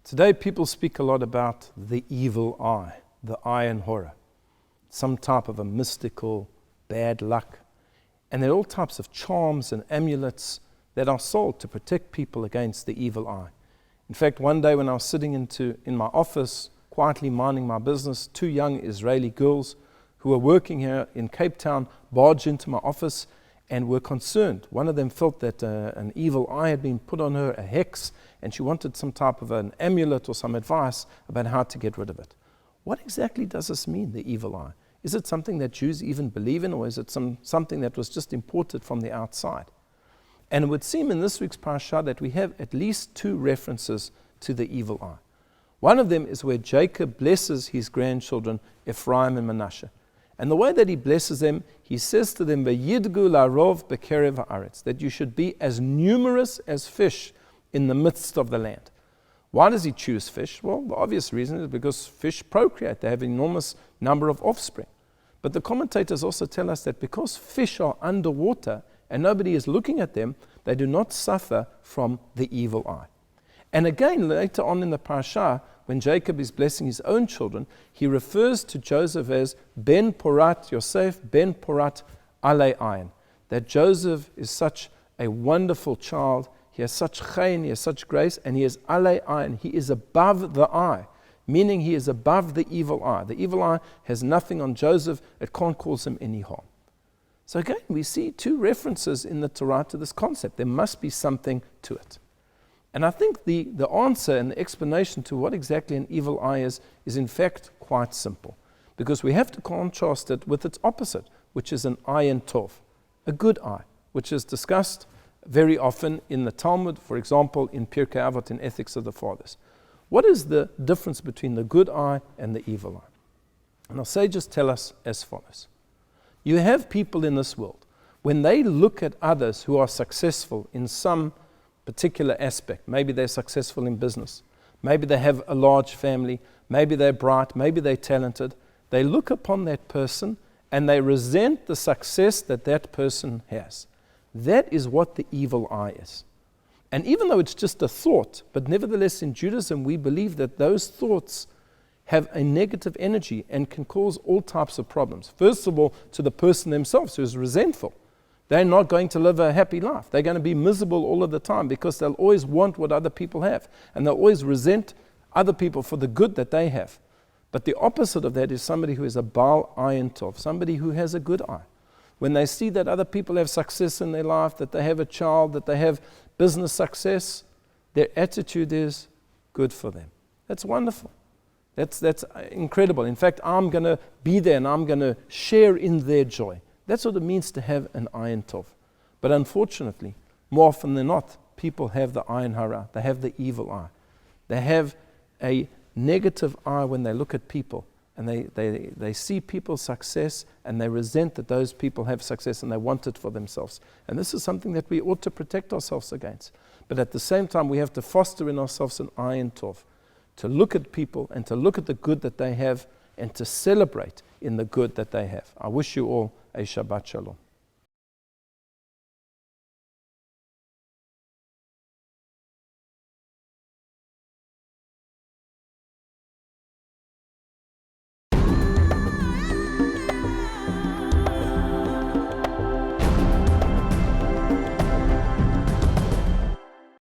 Today, people speak a lot about the evil eye, the eye and horror, some type of a mystical bad luck. And there are all types of charms and amulets that are sold to protect people against the evil eye. In fact, one day when I was sitting in my office, quietly minding my business, 2 young Israeli girls who were working here in Cape Town barged into my office and were concerned. One of them felt that an evil eye had been put on her, a hex, and she wanted some type of an amulet or some advice about how to get rid of it. What exactly does this mean, the evil eye? Is it something that Jews even believe in, or is it something that was just imported from the outside? And it would seem in this week's parasha that we have at least 2 references to the evil eye. One of them is where Jacob blesses his grandchildren, Ephraim and Manasseh. And the way that he blesses them, he says to them, "Vayidgu la'rov bekerev ha'aretz," that you should be as numerous as fish in the midst of the land. Why does he choose fish? Well, the obvious reason is because fish procreate. They have an enormous number of offspring. But the commentators also tell us that because fish are underwater and nobody is looking at them, they do not suffer from the evil eye. And again, later on in the parasha, when Jacob is blessing his own children, he refers to Joseph as Ben Porat Yosef, Ben Porat Ale Ayin. That Joseph is such a wonderful child, he has such chayin, he has such grace, and he is Ale Ayin, he is above the eye, meaning he is above the evil eye. The evil eye has nothing on Joseph, it can't cause him any harm. So again, we see 2 references in the Torah to this concept. There must be something to it. And I think the answer and the explanation to what exactly an evil eye is in fact quite simple. Because we have to contrast it with its opposite, which is an ayin tov, a good eye, which is discussed very often in the Talmud, for example, in Pirkei Avot, in Ethics of the Fathers. What is the difference between the good eye and the evil eye? And our sages tell us as follows. You have people in this world, when they look at others who are successful in some particular aspect, maybe they're successful in business, maybe they have a large family, maybe they're bright, maybe they're talented, they look upon that person and they resent the success that that person has. That is what the evil eye is. And even though it's just a thought, but nevertheless in Judaism we believe that those thoughts have a negative energy and can cause all types of problems. First of all, to the person themselves who is resentful. They're not going to live a happy life. They're going to be miserable all of the time because they'll always want what other people have. And they'll always resent other people for the good that they have. But the opposite of that is somebody who is a Baal Ayin Tov, somebody who has a good eye. When they see that other people have success in their life, that they have a child, that they have business success, their attitude is good for them. That's wonderful. That's incredible. In fact, I'm going to be there and I'm going to share in their joy. That's what it means to have an ayin tov. But unfortunately, more often than not, people have the ayin hara. They have the evil eye. They have a negative eye when they look at people. And they see people's success and they resent that those people have success and they want it for themselves. And this is something that we ought to protect ourselves against. But at the same time, we have to foster in ourselves an ayin tov. To look at people and to look at the good that they have and to celebrate in the good that they have. I wish you all a Shabbat Shalom.